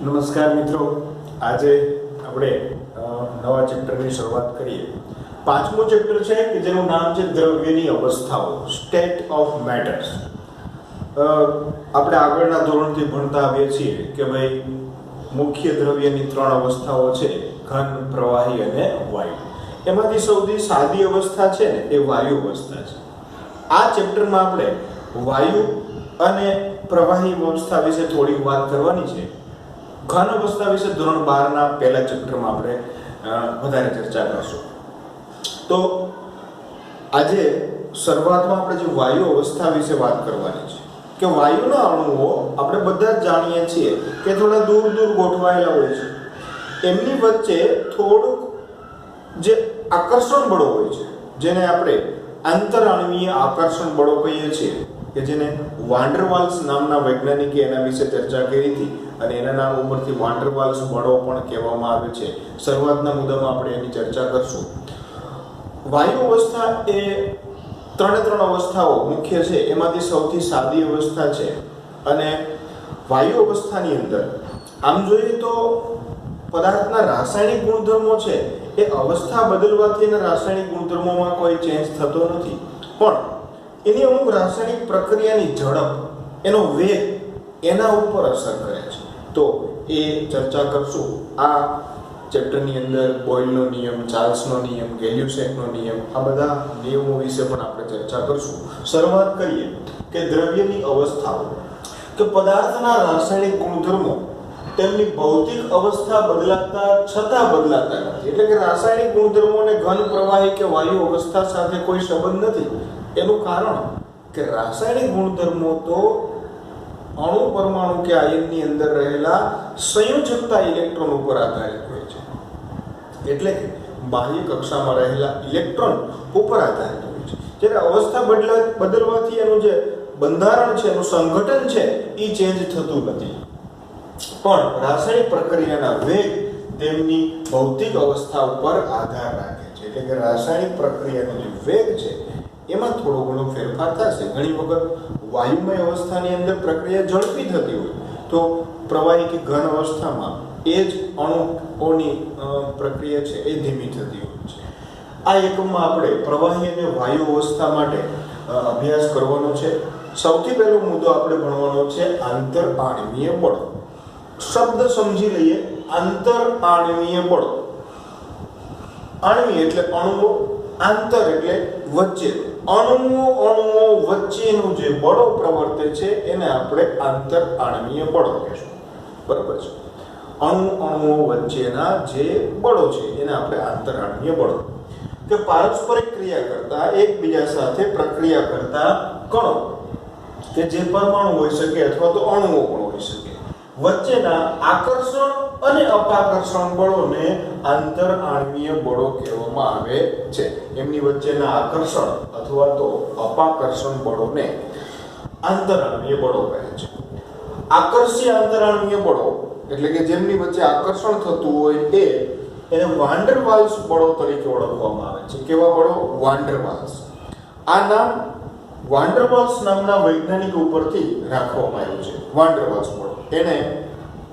નમસ્કાર મિત્રો, આજે આપણે નવા ચેપ્ટરની શરૂઆત કરીએ. પાંચમું ચેપ્ટર છે કે જેનું નામ છે દ્રવ્યની અવસ્થાઓ, સ્ટેટ ઓફ મેટર્સ. આપણે આગળના ધોરણથી ભણતા આવીએ છીએ કે ભાઈ મુખ્ય દ્રવ્યની ત્રણ અવસ્થાઓ છે, ઘન, પ્રવાહી અને વાયુ. એમાંથી સૌથી સાદી અવસ્થા છે ને એ વાયુ અવસ્થા છે. આ ચેપ્ટરમાં આપણે વાયુ અને પ્રવાહી અવસ્થા વિશે થોડીક વાત કરવાની છે. ઘન અવસ્થા વિશે ધોરણ 12 ના પહેલા ચેપ્ટરમાં આપણે વધારે ચર્ચા કરશું. તો આજે શરૂઆતમાં આપણે જે વાયુ અવસ્થા વિશે વાત કરવાની છે કે વાયુના અણુઓ આપણે બધા જ જાણીએ છીએ કે થોડા દૂર દૂર ગોઠવાયેલા હોય છે. એમની વચ્ચે થોડુંક જે આકર્ષણ બળો હોય છે, જેને આપણે આંતરાણવીય આકર્ષણ બળો કહીએ છીએ, કે જેને વાન ડર વાલ્સ નામના વૈજ્ઞાનિકે એના વિશે ચર્ચા કરી હતી અને એના નામ ઉપરથી વાન ડર વાલ્સ બળો પણ કહેવામાં આવે છે. શરૂઆતના મુદ્દામાં આપણે એની ચર્ચા કરશું. વાયુ અવસ્થા એ ત્રણ અવસ્થાઓ મુખ્ય છે, એમાંથી સૌથી સાદી અવસ્થા છે. અને વાયુ અવસ્થાની અંદર આમ જોઈએ તો પદાર્થના રાસાયણિક ગુણધર્મો છે એ અવસ્થા બદલવાથી એના રાસાયણિક ગુણધર્મોમાં કોઈ ચેન્જ થતો નથી, પણ એની અમુક રાસાયણિક પ્રક્રિયાની ઝડપ, એનો વેગ એના ઉપર અસર કરે છે. તો એ ચર્ચા કરશું આ ચેપ્ટરની અંદર. બોયલનો નિયમ, ચાર્લ્સનો નિયમ, ગેલ્યુસેકનો નિયમ, આ બધા નિયમો વિશે પણ આપણે ચર્ચા કરશું. શરૂઆત કરીએ કે દ્રવ્યની અવસ્થાઓ, કે પદાર્થના રાસાયણિક ગુણધર્મો તેમની ભૌતિક અવસ્થા બદલાતા છતાં બદલાતા નથી. એટલે કે રાસાયણિક ગુણધર્મોને ઘન, પ્રવાહી કે વાયુ અવસ્થા સાથે કોઈ સંબંધ નથી. એનું કારણ કે રાસાયણિક ગુણધર્મો તો અણુ, પરમાણુ કે આયનની અંદર રહેલા સંયોજકતા ઇલેક્ટ્રોન ઉપર આધારિત હોય છે. એટલે કે બાહ્ય કક્ષામાં રહેલા ઇલેક્ટ્રોન ઉપર આધારિત હોય છે. જ્યારે અવસ્થા બદલવાથી એનું જે બંધારણ છે, એનું સંગઠન છે, એ ચેન્જ થતું નથી, પણ રાસાયણિક પ્રક્રિયાના વેગ તેમની ભૌતિક અવસ્થા ઉપર આધાર રાખે છે. એટલે કે રાસાયણિક પ્રક્રિયાનો જે વેગ છે એમાં થોડો ઘણો ફેરફાર થશે. ઘણી વખત વાયુમય અવસ્થાની અંદર પ્રક્રિયા ઝડપી થતી હોય તો પ્રવાહી કે ઘન અવસ્થામાં એ જ અણુઓની પ્રક્રિયા છે એ ધીમી થતી હોય છે. આ એકમમાં આપણે પ્રવાહી અને વાયુ અવસ્થા માટે અભ્યાસ કરવાનો છે. સૌથી પહેલો મુદ્દો આપણે ભણવાનો છે આંતરઆણવીય બળો. શબ્દ સમજી લઈએ. આંતરઆણવીય બળો. આણવીય એટલે અણુઓ, આંતર એટલે વચ્ચે. અણુઓ વચ્ચેનું જે બળો પ્રવર્તે છે એને આપણે આંતરઆણવીય બળો કહીશું. બરાબર છે? અણુઓ વચ્ચેના જે બળો છે એને આપણે આંતરઆણવીય બળો. કે પારસ્પરિક ક્રિયા કરતા, એકબીજા સાથે પ્રક્રિયા કરતા કણો, કે જે પરમાણુ હોઈ શકે અથવા તો અણુઓ પણ હોઈ શકે, વચ્ચેના આકર્ષણ અને અપાકર્ષણ બળોને આંતરઆણવીય બળો કહેવામાં આવે છે. એમની વચ્ચેના આકર્ષણ અથવા તો અપાકર્ષણ બળોને આંતરઆણવીય બળો કહે છે. આકર્ષીય આંતરઆણવીય બળો એટલે કે જેમની વચ્ચે આકર્ષણ થતું હોય એને વાન ડર વાલ્સ બળો તરીકે ઓળખવામાં આવે છે. કેવા બળો? વાન ડર વાલ્સ. આ નામ વાન ડર વાલ્સ નામના વૈજ્ઞાનિક ઉપરથી રાખવામાં આવ્યું છે. વાન ડર વાલ્સ બળો. એને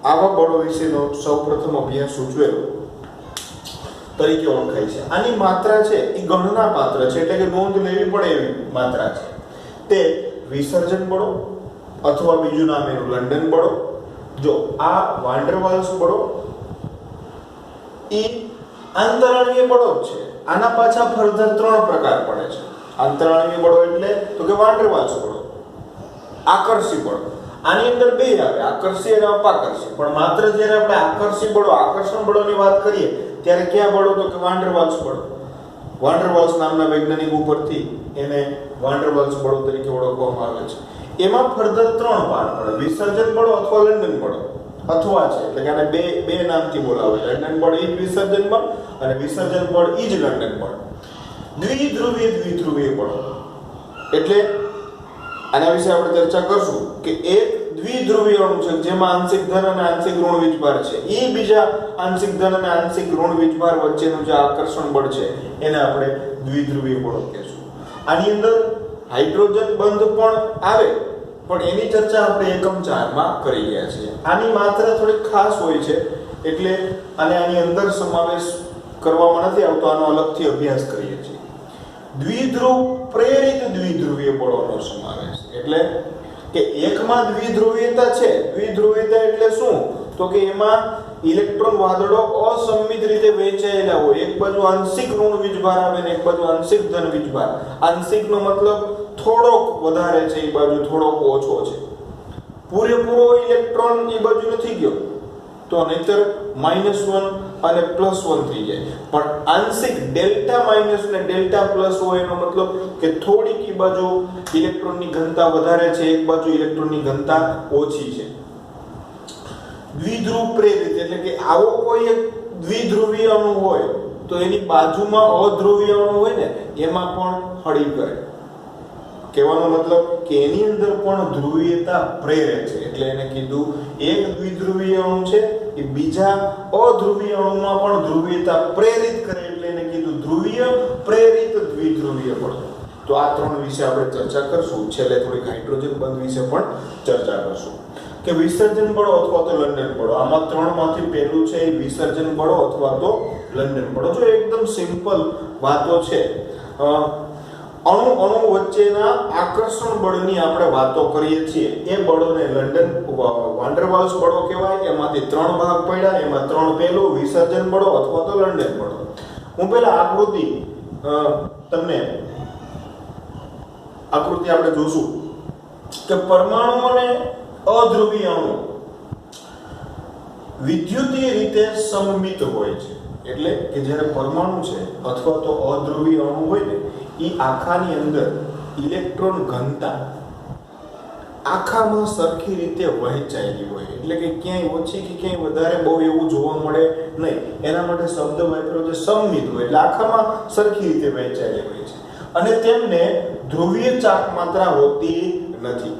આવા બળો વિશેનો સૌપ્રથમ અભ્યાસ સૂચવેલો તરીકે ઓળખાય છે. આની માત્રા છે એ ગણના પાત્ર છે, એટલે કે નોંધ લેવી પડે એવી માત્રા છે. તે વિસર્જન બળો અથવા બીજું નામ એનું લંડન બળો. જો આ વાન ડર વાલ્સ બળો એ આંતરાણવીય બળો જ છે. આના પાછા ફર્ધર 3 પ્રકાર પડે છે. આંતરાણવીય બળો એટલે તો કે વાન ડર વાલ્સ બળો, આકર્ષી બળો. આની અંદર બે આવે, આકર્ષી અને અપાકર્ષી. પણ માત્ર જ્યારે આપણે આકર્ષી બળો, આકર્ષણ બળોની વાત કરીએ ત્યારે કયા બળો? તો કે વાન ડર વાલ્સ બળો. વાન ડર વાલ્સ નામના વૈજ્ઞાનિક ઉપરથી એને વાન ડર વાલ્સ બળો તરીકે ઓળખવામાં આવે છે. એમાં ફર્ધર 3 પાર્ટ પડે: વિસર્જન બળો અથવા લંડન બળો. અથવા છે એટલે કે આને બે નામથી બોલાવે. લંડન બળ ઈ જ વિસર્જન બળ અને વિસર્જન બળ ઈ જ લંડન બળ. દ્વિધ્રુવીય બળો એટલે આના વિશે આપણે ચર્ચા કરશું કે એક દ્વિધ્રુવીય અણુ છે જેમાં આંશિક ધન અને આંશિક ઋણ વીજભાર છે. એ બીજા આંશિક ધન અને આંશિક ઋણ વીજભાર વચ્ચેનું જે આકર્ષણ બળ છે એને આપણે દ્વિધ્રુવીય બળો કહીશું. આની અંદર હાઇડ્રોજન બંધ પણ આવે પણ એની ચર્ચા આપણે એકમ 4 માં કરી ગયા છીએ. આની માત્રા થોડી ખાસ હોય છે એટલે આની અંદર સમાવેશ કરવામાં નથી આવતો, આનો અલગથી અભ્યાસ કરીએ છીએ. દ્વિધ્રુવ પ્રેરિત દ્વિધ્રુવીય બળોનો સમાવેશ, એટલે કે એકમાં દ્વિધ્રુવીયતા છે. દ્વિધ્રુવીયતા એટલે શું? તો કે એમાં ઇલેક્ટ્રોન વાદળો અસંમિત રીતે વહેંચાયેલા હોય. એક બાજુ આંશિક ઋણ વીજભાર આવે ને એક બાજુ આંશિક ધન વીજભાર. આંશિકનો મતલબ થોડોક વધારે છે, એ બાજુ થોડોક ઓછો છે. પૂરેપૂરો ઇલેક્ટ્રોન એ બાજુ નથી ગયો તો નહીતર -1 અને +1 થઈ જાય. પણ આંશિક ડેલ્ટા માઇનસ ને ડેલ્ટા પ્લસ હોય એનો મતલબ કે થોડીક એ બાજુ ઇલેક્ટ્રોનની ઘનતા વધારે છે, એક બાજુ ઇલેક્ટ્રોનની ઘનતા ઓછી છે. દ્વિધ્રુવ પ્રેરિત એટલે કે આવો કોઈ એક દ્વિધ્રુવીય અણુ હોય તો એની બાજુમાં અધ્રુવીય અણુ હોય ને એમાં પણ હળી કરે. કહેવાનો મતલબ કે એની અંદર પણ ધ્રુવીયતા પ્રેરે છે. એટલે એને કીધું એક દ્વિધ્રુવીય અણુ છે એ બીજા અધ્રુવીય અણુમાં પણ ધ્રુવીયતા પ્રેરિત કરે એટલે એને કીધું ધ્રુવીય પ્રેરિત દ્વિધ્રુવીય બળ. તો આ ત્રણ વિશે આપણે ચર્ચા કરશું. છેલ્લે થોડીક હાઇડ્રોજન બંધ વિશે પણ ચર્ચા કરશું કે વિસર્જન બળો અથવા તો લંડન બળો. આમાં ત્રણમાંથી પહેલું છે એ વિસર્જન બળો અથવા તો લંડન બળો. જો એકદમ સિમ્પલ વાતો છે. અણુ વચ્ચેના આકર્ષણ બળની આપણે વાતો કરીએ છીએ. એ બળોને લંડન વાન ડર વાલ્સ બળો કહેવાય. એમાંથી ત્રણ ભાગ પડ્યા. એમાં ત્રણ પહેલું વિસર્જન બળો અથવા તો લંડન બળો. હું પહેલા આકૃતિ આપણે જોશું કે પરમાણુ અને અધ્રુવીય અણુ વિદ્યુતીય રીતે સમમિત હોય છે. એટલે કે જ્યારે પરમાણુ છે અથવા તો અધ્રુવીય અણુ હોય ને એ આખાની અંદર ઇલેક્ટ્રોન ઘનતા આખામાં સરખી રીતે વહેંચાયેલી હોય. એટલે કે ક્યાંય ઓછી કે ક્યાંય વધારે બહુ એવું જોવા મળે નહીં. એના માટે શબ્દ વાપર્યો છે સમમિત હોય. એટલે આખામાં સરખી રીતે વહેંચાયેલી હોય છે અને તેમને ધ્રુવીય ચાક માત્રા હોતી નથી,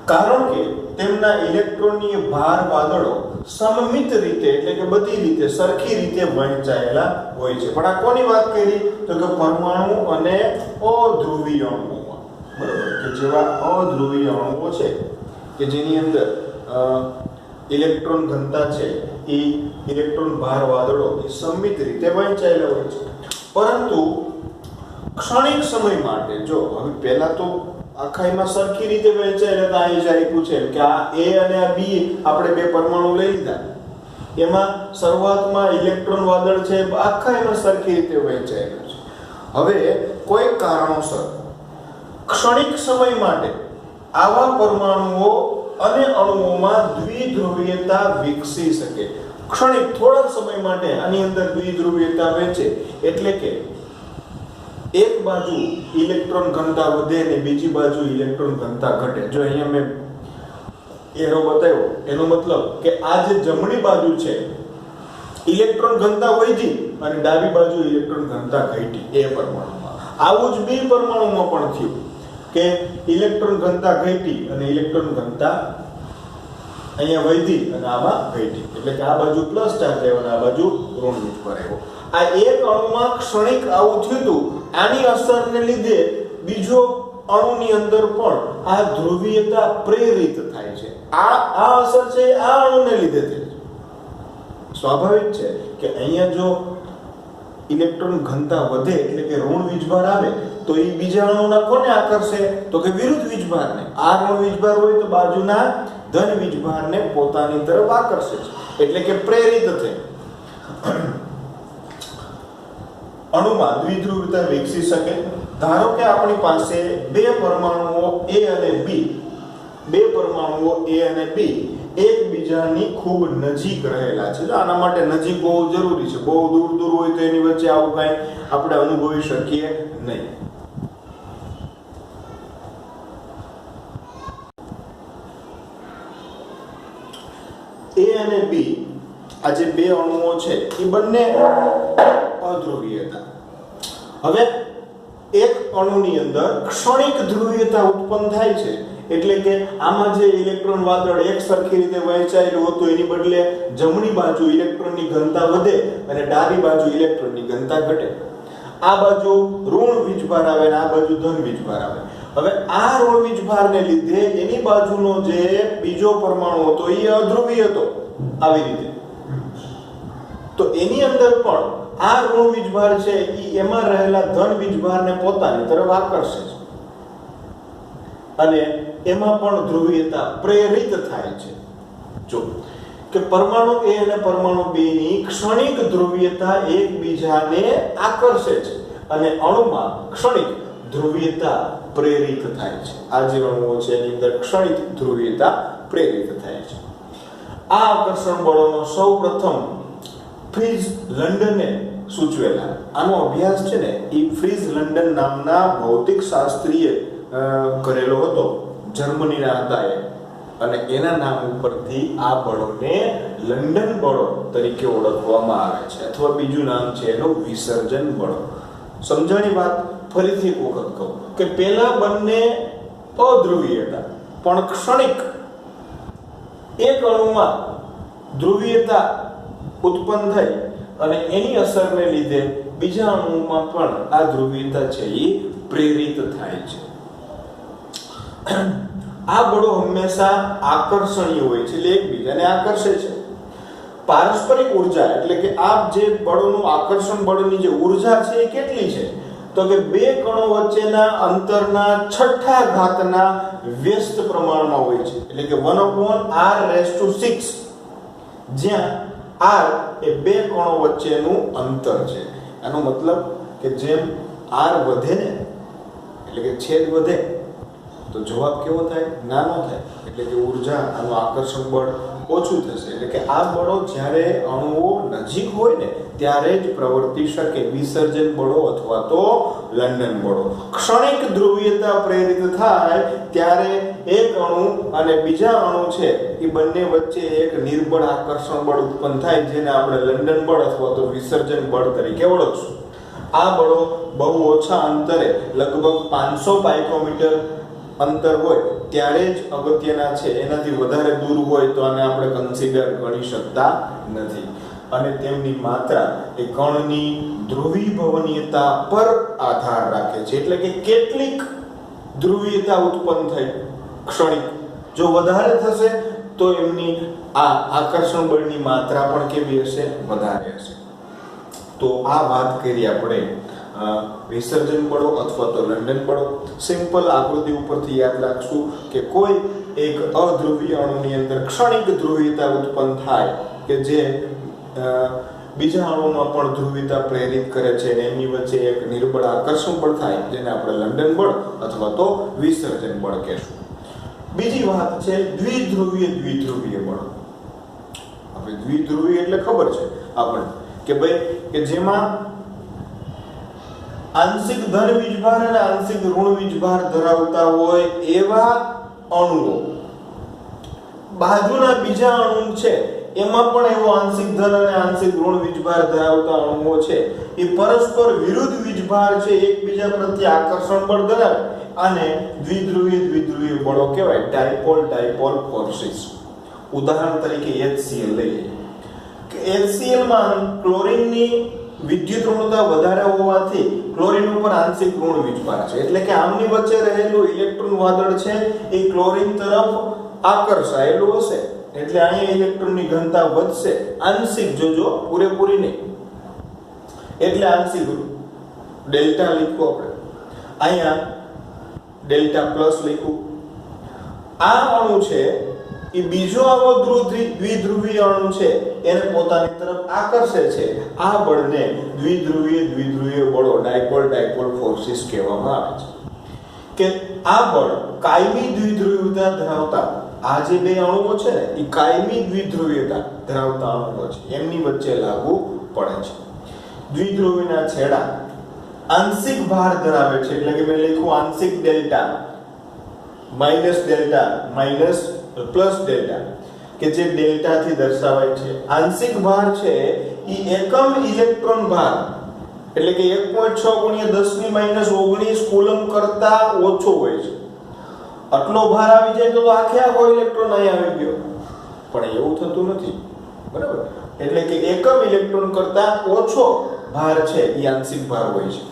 કારણ કે તેમના ઇલેક્ટ્રોનીય ભાર વાદળો સમમિત રીતે એટલે કે બધી રીતે સરખી રીતે વહેંચાયેલા હોય છે. પણ આ કોની વાત કરી? તો કે પરમાણુ અને અધ્રુવીય અણુઓમાં. બરાબર, કે જેવા અધ્રુવીય અણુઓ છે કે જેની અંદર ઇલેક્ટ્રોન ઘનતા છે એ ઇલેક્ટ્રોન ભાર વાદળો એ સમમિત રીતે વહેંચાયેલા હોય છે. પરંતુ ક્ષણિક સમય માટે જો હવે પહેલા તો આખાઈમાં સરખી રીતે વહેંચાયેલા હતા. અહીં જ્યારે પૂછે કે આ A અને આ B આપણે બે પરમાણુ લઈ લીધા, એમાં શરૂઆતમાં ઇલેક્ટ્રોન વાદળ છે આખાઈમાં સરખી રીતે વહેંચાયેલું છે. હવે કોઈ કારણોસર ક્ષણિક સમય માટે આવા પરમાણુઓ અને અણુઓમાં દ્વિધ્રુવીયતા વિકસી શકે. ક્ષણિક થોડા સમય માટે આની અંદર દ્વિધ્રુવીયતા વહેંચે એટલે કે એક બાજુ ઇલેક્ટ્રોન ઘનતા વધે અને બીજી બાજુ ઇલેક્ટ્રોન ઘનતા ઘટે. જો અહીંયા મેં એરો બતાવ્યો એનો મતલબ કે આ જે જમણી બાજુ છે ઇલેક્ટ્રોન ઘનતા વધી અને ડાબી બાજુ ઇલેક્ટ્રોન ઘનતા ઘટી. એ પરમાણુમાં આવું જ B પરમાણુમાં પણ થયું કે ઇલેક્ટ્રોન ઘનતા ઘટી અને ઇલેક્ટ્રોન ઘનતા અહીંયા વધી અને આમાં ઘટી. એટલે કે આ બાજુ પ્લસ ચાર્જ આવ્યો અને આ બાજુ ઋણ વીજભાર આવ્યો. આ એક અણુમાં ક્ષણિક આવું થયું હતું. આની અસરને લીધે બીજો અણુની અંદર પણ આ ધ્રુવીયતા પ્રેરિત થાય છે. આ અસર છે આ અણુને લીધે થાય છે. સ્વાભાવિક છે કે અહીંયા જો ઇલેક્ટ્રોન ઘનતા વધે એટલે કે ઋણ વીજભાર આવે તો એ બીજા અણુના કોને આકર્ષે? તો કે વિરુદ્ધ વીજભારને. આ ઋણ વીજભાર હોય તો બાજુના ધન વીજભારને પોતાની તરફ આકર્ષે છે. એટલે કે પ્રેરિત થાય. અણુમાં દ્વિધ્રુવીયતા વિકસી શકે. ધારો કે આપણી પાસે બે પરમાણુઓ A અને B, બે પરમાણુઓ A અને B એકબીજાની ખૂબ નજીક રહેલા છે. આના માટે નજીક બહુ જરૂરી છે. બહુ દૂર દૂર હોય તો એની વચ્ચે આવું કાંઈ આપણે અનુભવી શકીએ નહીં. A અને B આ જે બે અણુઓ છે એ બંને અધ્રુવીય હતા. હવે એક અણુની અંદર ક્ષણિક ધ્રુવીયતા ઉત્પન્ન થાય છે. એટલે કે આમાં જે ઇલેક્ટ્રોન વાદળ એક સરખી રીતે વહેંચાયેલું હતું એની બદલે જમણી બાજુ ઇલેક્ટ્રોનની ઘનતા વધે અને ડાબી બાજુ ઇલેક્ટ્રોનની ઘનતા ઘટે. આ બાજુ ઋણ વીજભાર આવે અને આ બાજુ ધન વીજભાર આવે. હવે આ ઋણ વીજભારને લીધે એની બાજુનો જે બીજો પરમાણુ હતો એ અધ્રુવી હતો, આવી રીતે. તો એની અંદર પણ આ ઋણ વીજભાર છે એ એમાં રહેલા ધન વીજભારને પોતાની તરફ આકર્ષે છે અને એમાં પણ ધ્રુવીયતા પ્રેરિત થાય છે. જો કે પરમાણુ A અને પરમાણુ B ની ક્ષણિક ધ્રુવીયતા એકબીજાને આકર્ષે છે અને અણુમાં ક્ષણિક ધ્રુવીયતા પ્રેરિત થાય છે. આ જે અણુઓ છે એની અંદર ક્ષણિક ધ્રુવીયતા પ્રેરિત થાય છે. આ આકર્ષણ બળોનો સૌપ્રથમ ફ્રીઝ લંડને સૂચવેલા, આનો અભ્યાસ છે ને એ ફ્રીઝ લંડન નામના ભૌતિક શાસ્ત્રીએ કરેલો હતો, જર્મનીના હતા એ, અને એના નામ ઉપરથી આ બળોને લંડન બળો તરીકે ઓળખવામાં આવે છે, અથવા બીજું નામ છે એનું વિસર્જન બળો. સમજણની વાત ફરીથી એક વખત કહું કે પેલા બંને અધ્રુવીય હતા, પણ ક્ષણિક એક અણુમાં ધ્રુવીયતા ઉત્પન્ન થઈ અને એની અસરને લીધે બીજા અણુમાં પણ આ ધ્રુવીયતા છે એ પ્રેરિત થાય છે. આ બળો હંમેશા આકર્ષણીય હોય છે, એટલે એકબીજાને આકર્ષે છે. પારસ્પરિક ઉર્જા એટલે કે આ જે બળોનું આકર્ષણ બળની જે ઉર્જા છે એ કેટલી છે? તો કે બે કણો વચ્ચેના અંતરના છઠ્ઠા ઘાતના વ્યસ્ત પ્રમાણમાં હોય છે, એટલે કે 1/r⁶, જ્યાં r એ બે કણો વચ્ચેનું અંતર છે. આનો મતલબ કે જેમ r વધે ને એટલે કે છેદ વધે તો જવાબ કેવો થાય? નાનો થાય, એટલે કે ઉર્જા આનું આકર્ષણ બળ ઓછું થશે. એટલે કે આ બળો જ્યારે અણુઓ નજીક હોય ને ત્યારે જ પ્રવર્તી શકે, વિસર્જન બળો અથવા તો લંડન બળો. ક્ષણિક ધ્રુવીયતા પ્રેરિત થાય ત્યારે એક અણુ અને બીજા અણુ છે એ બંને વચ્ચે એક નિર્બળ આકર્ષણ બળ ઉત્પન્ન થાય, જેને આપણે લંડન બળ અથવા તો વિસર્જન બળ તરીકે ઓળખશું. આ બળો બહુ ઓછા અંતરે, લગભગ 500 પાઇકોમીટર અંતર હોય ત્યારે જ અગત્યના છે. એનાથી વધારે દૂર હોય તો આને આપણે કન્સિડર ગણી શકતા નથી. અને તેમની માત્રા એ કણની ધ્રુવીભવનીયતા પર આધાર રાખે છે, એટલે કે કેટલીક ધ્રુવીયતા ઉત્પન્ન થઈ ક્ષણિક, જો વધારે થશે તો એમની આ આકર્ષણ બળની માત્રા પણ કેવી હશે? વધારે હશે. તો આ વાત કરી આપણે વિસર્જન બળો અથવા તો લંડન બળો. સિમ્પલ આકૃતિ ઉપરથી યાદ રાખશું કે કોઈ એક અધ્રુવીય અણુની અંદર ક્ષણિક ધ્રુવીયતા ઉત્પન્ન થાય કે જે બીજા અણુમાં પણ ધ્રુવીયતા પ્રેરિત કરે છે અને એની વચ્ચે એક નિર્બળ આકર્ષણ બળ થાય, જેને આપણે લંડન બળ અથવા તો વિસર્જન બળ કહેશું. બીજી વાત છે દ્વિધ્રુવીય બળ. આપણે દ્વિધ્રુવીય એટલે ખબર છે આપણને કે ભાઈ કે જેમાં આંશિક ધન વીજભાર અને આંશિક ઋણ વીજભાર ધરાવતા હોય એવા અણુઓ, બાજુના બીજા અણુ છે એમાં પણ એવો આંશિક ધન અને આંશિક ઋણ વીજભાર ધરાવતા અણુઓ છે એ પરસ્પર વિરુદ્ધ વીજભાર છે એકબીજા પ્રત્યે આકર્ષણ બળ ધરાવે, અને દ્વિધ્રુવીય બળો કહેવાય, ડાયપોલ ફોર્સિસ. ઉદાહરણ તરીકે HCl લઈએ કે HCl માં ક્લોરીનની વિદ્યુત ઋણતા વધારે હોવાથી ક્લોરીન ઉપર આંશિક ઋણ વીજભાર છે, એટલે કે આમની વચ્ચે રહેલું ઇલેક્ટ્રોન વાદળ છે એ ક્લોરીન તરફ આકર્ષાયેલું હશે, એટલે અહીંયા ઇલેક્ટ્રોનની ઘનતા વધશે. આંશિક જોજો, પૂરેપૂરી નહીં, એટલે આંશિક ડેલ્ટા લખવું આપણે, અહીંયા ડેલ્ટા પ્લસ લખવું. આ અણુ છે એ બીજો આવો દ્વિધ્રુવીય અણુ છે એને પોતાની તરફ આકર્ષે છે. આ બળને દ્વિધ્રુવીય બળો, ડાયપોલ ફોર્સિસ કહેવામાં આવે છે. કે આ બળ કાયમી દ્વિધ્રુવીયતા ધરાવતા આ જે બે અણુઓ છે ને એ કાયમી દ્વિધ્રુવીયતા ધરાવતા અણુઓ છે, એમની વચ્ચે લાગુ પડે છે. દ્વિધ્રુવીના છેડા આંશિક ભાર ધરાવે છે, એટલે કે મેં લખ્યું આંશિક delta minus delta minus plus delta, કે જે ડેલ્ટા થી દર્શાવાય છે. આંશિક ભાર છે એ એકમ ઇલેક્ટ્રોન ભાર, એટલે કે 1.6 × 10⁻⁹ કુલમ કરતા ઓછો હોય છે. આટલો ભાર આવી જાય તો આખે આખો ઇલેક્ટ્રોન અહીં આવી ગયો, પણ એવું થતું નથી, બરાબર? એટલે કે એકમ ઇલેક્ટ્રોન કરતા ઓછો ભાર છે એ આંશિક ભાર હોય છે.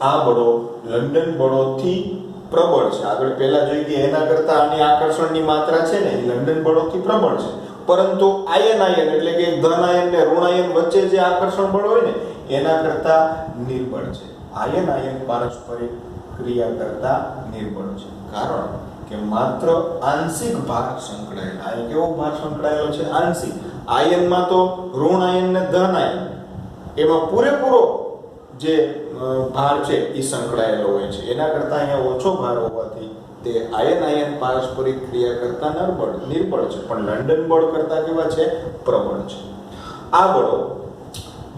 આ બળો લંડન બળોથી પ્રબળ છે. આગળ પહેલા જોઈ કે એના કરતા આની આકર્ષણની માત્રા છે ને એ લંડન બળોથી પ્રબળ છે, પરંતુ આયન એટલે કે ધન આયન ને ઋણ આયન વચ્ચે જે આકર્ષણ બળ હોય ને એના કરતા નિર્બળ છે. આયન પારસ્પરિક ક્રિયા કરતા નિર્બળ છે, કારણ કે માત્ર આંશિક ભાર સંકળાયેલા. અહીં કેવો ભાર સંકળાયેલો છે? આંશિક. આયનમાં તો ઋણ આયન ને ધન આયન એમાં પૂરેપૂરો જે ભાર છે એ સંકળાયેલો હોય છે. એના કરતા અહીંયા ઓછો ભાર હોવાથી તે આયન પારસ્પરિક ક્રિયા કરતા નિર્બળ છે, પણ લંડન બળ કરતા કેવા છે? પ્રબળ છે. આ બળો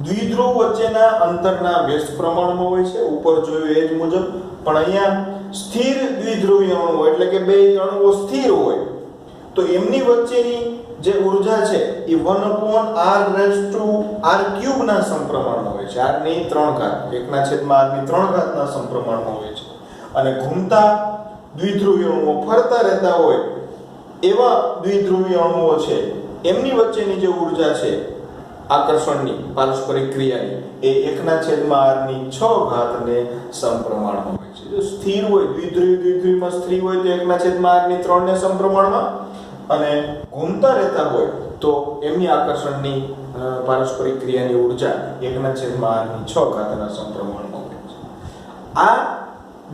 દ્વિધ્રુવ વચ્ચેના અંતરના વ્યસ્ત પ્રમાણમાં હોય છે, ઉપર જોયું એ જ મુજબ. પણ અહીંયા સ્થિર દ્વિધ્રુવીય અણુઓ એટલે કે બે અણુઓ સ્થિર હોય તો એમની વચ્ચેની જે ઊર્જા છે એ 1/r³ ના સમપ્રમાણમાં હોય છે. r ની 3 ઘાત 1/r ની 3 ઘાતના સમપ્રમાણમાં હોય છે. અને ઘૂમતા દ્વિધ્રુવીય અણુઓ ફરતા રહેતા હોય એવા દ્વિધ્રુવીય અણુઓ છે એમની વચ્ચેની જે ઊર્જા છે આકર્ષણની પારસ્પરિક ક્રિયાની એ 1/r ની 6 ઘાતને સમપ્રમાણમાં હોય છે. જો સ્થિર હોય દ્વિધ્રુવીમાં સ્થિર હોય તો 1/r ની 3 ને સમપ્રમાણમાં, અને ઘૂમતા રહેતા હોય તો એમની આકર્ષણની પારસ્પરિક ક્રિયાની ઊર્જા 1/r ની 6 ઘાતના સમપ્રમાણમાં હોય છે. આ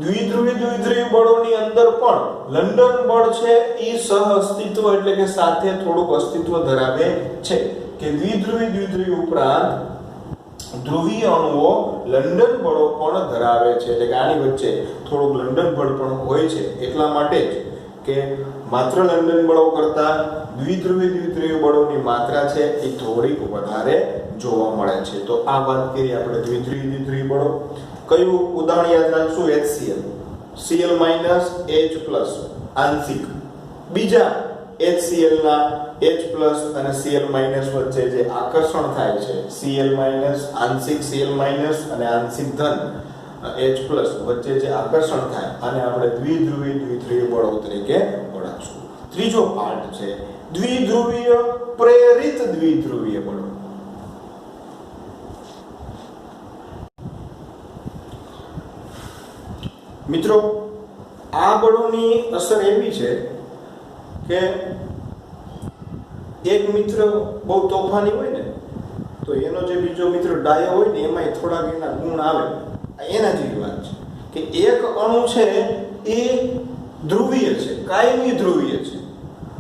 દ્વિધ્રુવી બળોની અંદર પણ લંડન બળ છે એ સહ અસ્તિત્વ એટલે કે સાથે થોડુંક અસ્તિત્વ ધરાવે છે, કે દ્વિધ્રુવી ઉપરાંત ધ્રુવીય અણુઓ લંડન બળો પણ ધરાવે છે. એટલે કે આની વચ્ચે થોડુંક લંડન બળ પણ હોય છે. એટલા માટે જ કે માત્ર લંડન બળો કરતા દ્વિધ્રુવી બળોની માત્રા છે એ થોડીક વધારે જોવા મળે છે. તો આ વાત કરી આપણે દ્વિધ્રુવી બળો. કયું ઉદાહરણ યાદ રાખશું? HCl, Cl H+ આંશિક. બીજા HCl ના H+ અને Cl- વચ્ચે જે આકર્ષણ થાય છે, Cl- આંશિક Cl- અને આંશિક ધન H+ વચ્ચે જે આકર્ષણ થાય આને આપણે દ્વિધ્રુવી બળો તરીકે ઓળખશું. ત્રીજો પાર્ટ છે દ્વિધ્રુવીય પ્રેરિત દ્વિધ્રુવીય બળો. મિત્રો, આ બળોની અસર એવી છે કે એક મિત્ર બહુ તોફાની હોય ને તો એનો જે બીજો મિત્ર ડાયો હોય ને એમાંય થોડાક એના ગુણ આવે. એના જેવી વાત છે કે એક અણુ છે એ ધ્રુવીય છે, કાયમી ધ્રુવીય છે,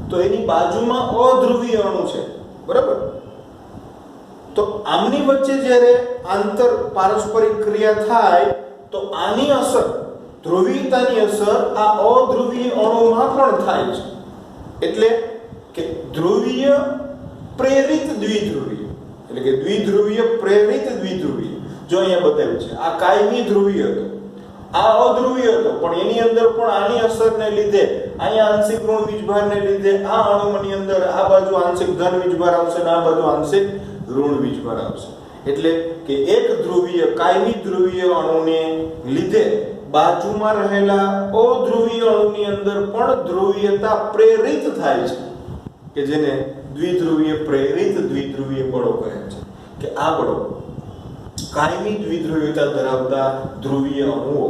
તો એની બાજુમાં અધ્રુવીય અણુ છે, બરાબર? તો આમની વચ્ચે જ્યારે આંતર પારસ્પરિક ક્રિયા થાય તો આની અસર, ધ્રુવીયતાની અસર આ અધ્રુવીય અણુમાં પણ થાય છે. એટલે કે ધ્રુવીય પ્રેરિત દ્વિધ્રુવીય, એટલે કે દ્વિધ્રુવીય પ્રેરિત દ્વિધ્રુવીય. જો અહીંયા બતાવ્યું છે આ કાયમી ધ્રુવીય હતો, આ અધ્રુવીય હતો, પણ એની અંદર પણ આની અસરને લીધે અહીંયા આંશિક ઋણ વીજભારને લીધે આ અણુની અંદર આ બાજુ આંશિક ધન વીજભાર આવશે અને આ બાજુ આંશિક ઋણ વીજભાર આવશે. એટલે કે એક ધ્રુવીય કાયમી ધ્રુવીય અણુને લીધે બાજુમાં રહેલા અધ્રુવીય અણુની અંદર પણ ધ્રુવીયતા પ્રેરિત થાય છે, કે જેને દ્વિધ્રુવીય પ્રેરિત દ્વિધ્રુવીય બળો કહે છે. કે આ બળો કાયમી દ્વિધ્રુવીયતા ધરાવતા ધ્રુવીય અણુઓ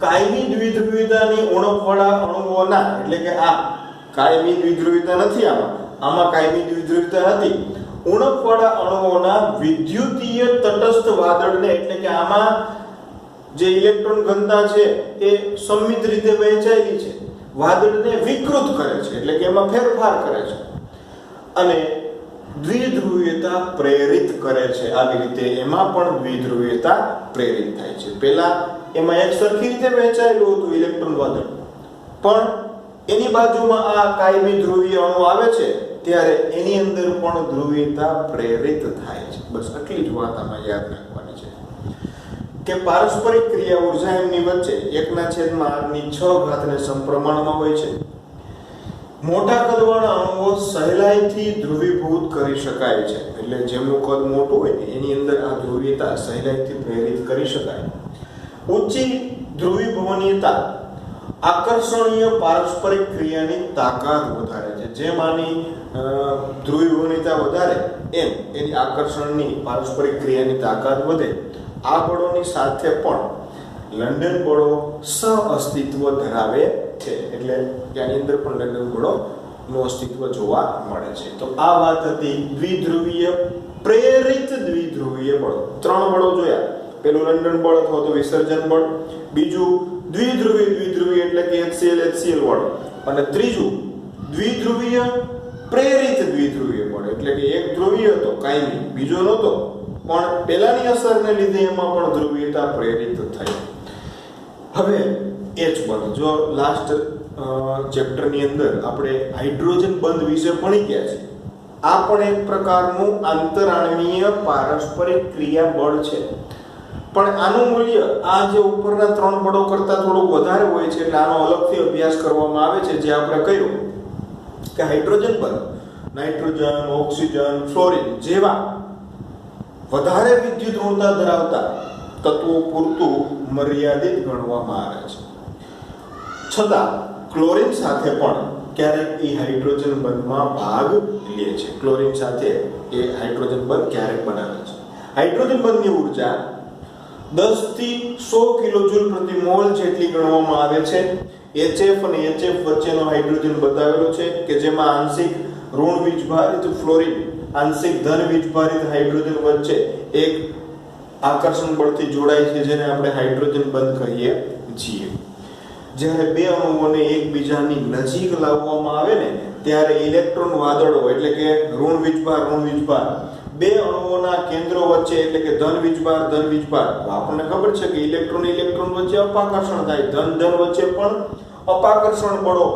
કાયમી દ્વિધ્રુવીયતાની ઉણપવાળા અણુઓના, એટલે કે આ કાયમી દ્વિધ્રુવીયતા નથી, આમાં કાયમી દ્વિધ્રુવીયતા હતી, ઉણપવાળા અણુઓના વિદ્યુતીય તટસ્થ વાદળને, એટલે કે આમાં જે ઇલેક્ટ્રોન ઘનતા છે એ સંમિત રીતે વહેંચાયેલી છે, વાદળને વિકૃત કરે છે, એટલે કે એમાં ફેરફાર કરે છે અને દ્વિધ્રુવીયતા પ્રેરિત કરે છે. આવી રીતે એમાં પણ દ્વિધ્રુવીયતા પ્રેરિત થાય છે. પહેલા એમાં એક સરખી રીતે વહેંચાયેલું હતું ઇલેક્ટ્રોન વાદળ, પણ એની બાજુમાં આ કાયમી ધ્રુવીય અણુ આવે છે ત્યારે એની અંદર પણ ધ્રુવીયતા પ્રેરિત થાય છે. બસ આટલી જ વાત આમાં યાદ રાખવાની છે કે પારસ્પરિક ક્રિયા ઊર્જા એમની વચ્ચે 1/r ની 6 ઘાતને સમપ્રમાણમાં હોય છે. મોટા કદવાળા અણુઓ સહેલાઈથી ધ્રુવીભૂત કરી શકાય છે, એટલે જેમનું કદ મોટું હોય ને એની અંદર આ ધ્રુવીયતા સહેલાઈથી પ્રેરિત કરી શકાય. ઊંચી ધ્રુવીભવનીયતા આકર્ષણીય પારસ્પરિક ક્રિયાની તાકાત વધારે છે. જેમ આની ધ્રુવીભવનીયતા વધારે એમ એની આકર્ષણની પારસ્પરિક ક્રિયાની તાકાત વધે. આ બળોની સાથે પણ લંડન બળો સહઅસ્તિત્વ ધરાવે છે. એટલે ત્યાંની અંદર પણ લંડન બળો નું અસ્તિત્વ જોવા મળે છે. તો આ વાત હતી દ્વિધ્રુવીય પ્રેરિત દ્વિધ્રુવીય બળો. 3 બળો જોયા. પેલું લંડન બળ અથવા તો વિસર્જન બળ, બીજું દ્વિધ્રુવીય એટલે કે HCl બળ, અને ત્રીજું દ્વિધ્રુવીય પ્રેરિત દ્વિધ્રુવીય બળ એટલે કે એક ધ્રુવીય હતો કાયમી, બીજો નહોતો, પણ પેલાની અસરને લીધે એમાં પણ ધ્રુવીયતા પ્રેરિત થઈ. હવે H બંધ, જો લાસ્ટ ચેપ્ટરની અંદર આપણે હાઇડ્રોજન બંધ વિશે ભણી ગયા છે. આ પણ એક પ્રકારનું આંતરાણવીય પારસ્પરિક ક્રિયા બળ છે, પણ આનું મૂલ્ય આ જે ઉપરના 3 બળો કરતા થોડું વધારે હોય છે. એટલે આનો અલગથી અભ્યાસ કરવામાં આવે છે. જે આપણે કહ્યું કે હાઇડ્રોજન બંધ નાઇટ્રોજન, ઓક્સિજન, ફ્લોરિન જેવા વધારે વિદ્યુત ઋણતા ધરાવતા તત્વો પૂરતું મર્યાદિત ગણવામાં આવે છે. છતાં ક્લોરીન સાથે પણ ક્યારેક એ હાઇડ્રોજન બંધમાં ભાગ લે છે. ક્લોરીન સાથે એ હાઇડ્રોજન બંધ ક્યારેક બનાવે છે. હાઇડ્રોજન બંધની ઊર્જા 10 થી 100 કિલોજૂલ પ્રતિ મોલ જેટલી ગણવામાં આવે છે. HF અને HF વચ્ચેનો હાઇડ્રોજન બતાવેલો છે કે જેમાં આંશિક ઋણ વીજભારિત ફ્લોરિન આંશિક ધન વીજભારિત હાઇડ્રોજન વચ્ચે એક આકર્ષણ બળથી જોડાય છે, જેને આપણે હાઇડ્રોજન બંધ કહીએ છીએ. જ્યારે બે અણુઓને એકબીજાની નજીક લાવવામાં આવે ને ત્યારે ઇલેક્ટ્રોન વાદળો એટલે કે ઋણ વીજભાર બે અણુઓના કેન્દ્રો વચ્ચે એટલે કે ધન વીજભાર આપણને ખબર છે કે ઇલેક્ટ્રોન વચ્ચે અપાકર્ષણ થાય, ધન વચ્ચે પણ અપાકર્ષણ બળો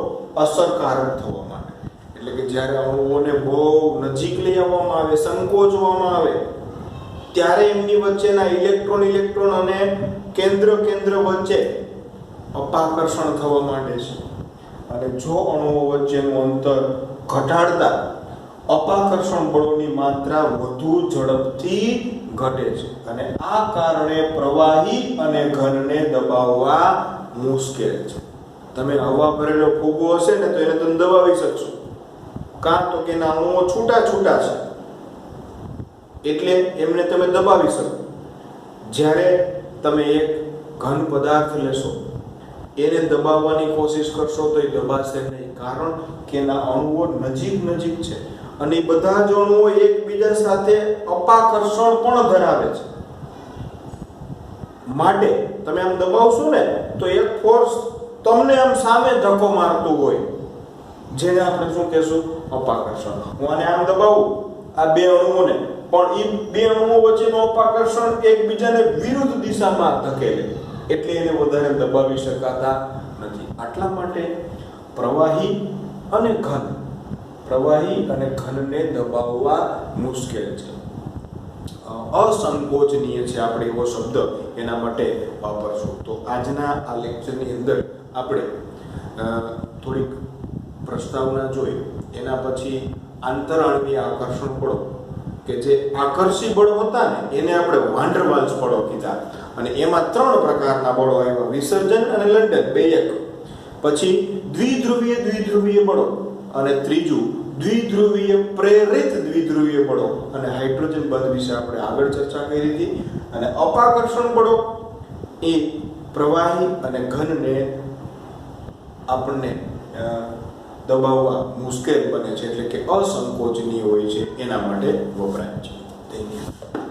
અસરકારક થવા માટે એટલે કે જ્યારે અણુઓને બહુ નજીક લઈ આવવામાં આવે, સંકોચવામાં આવે, ત્યારે એમની વચ્ચેના ઇલેક્ટ્રોન અને કેન્દ્ર વચ્ચે અપાકર્ષણ થવા માંડે છે. અને જો અણુઓ વચ્ચેનું અંતર ઘટાડતા અપાકર્ષણ બળોની માત્રા વધુ ઝડપથી ઘટે છે, અને આ કારણે પ્રવાહી અને ઘનને દબાવવા મુશ્કેલ છે. તમે હવા ભરેલો ફુગ્ગો હશે ને તો એને તમે દબાવી શકશો, કાં તો કે ના અણુઓ છૂટા છે એટલે એમને તમે દબાવી શકો. જ્યારે તમે એક ઘન પદાર્થ લેશો, એને દબાવવાની કોશિશ કરશો તો એ દબાશે નહીં, કારણ કે એના અણુઓ નજીક છે અને બધા જ અણુઓ એકબીજા સાથે અપાકર્ષણ પણ ધરાવે છે. માટે તમે આમ દબાવશો ને તો એક ફોર્સ તમને આમ સામે ધક્કો મારતું હોય, જેને આપણે શું કહેશું? અપાકર્ષણ. હું આને આમ દબાવું આ બે અણુઓને, પણ એ બે અણુઓ વચ્ચેનું અપાકર્ષણ એકબીજાને વિરુદ્ધ દિશામાં ધકેલે, એટલે એને વધારે દબાવી શકાતા નથી. આટલા માટે પ્રવાહી અને ઘનને દબાવવા મુશ્કેલ છે. અસંકોચનીય છે આપણે એવો શબ્દ એના માટે વાપરશું. તો આજના આ લેક્ચરની અંદર આપણે થોડીક પ્રસ્તાવના જોઈ, એના પછી આંતરાણવીય આકર્ષણ બળો કે જે આકર્ષી બળો હતા ને એને આપણે વાન ડર વાલ્સ બળો કીધા, અને એમાં 3 પ્રકારના બળો આવ્યા: વિસર્જન અને લંડન બે એક, પછી દ્વિધ્રુવીય બળો, અને ત્રીજું દ્વિધ્રુવીય પ્રેરિત દ્વિધ્રુવીય બળો. અને હાઇડ્રોજન બંધ વિશે આપણે આગળ ચર્ચા કરી હતી. અને અપાકર્ષણ બળો એ પ્રવાહી અને ઘનને આપણને દબાવવા મુશ્કેલ બને છે, એટલે કે અસંકોચનીય હોય છે, એના માટે વપરાય છે. ધન્યવાદ.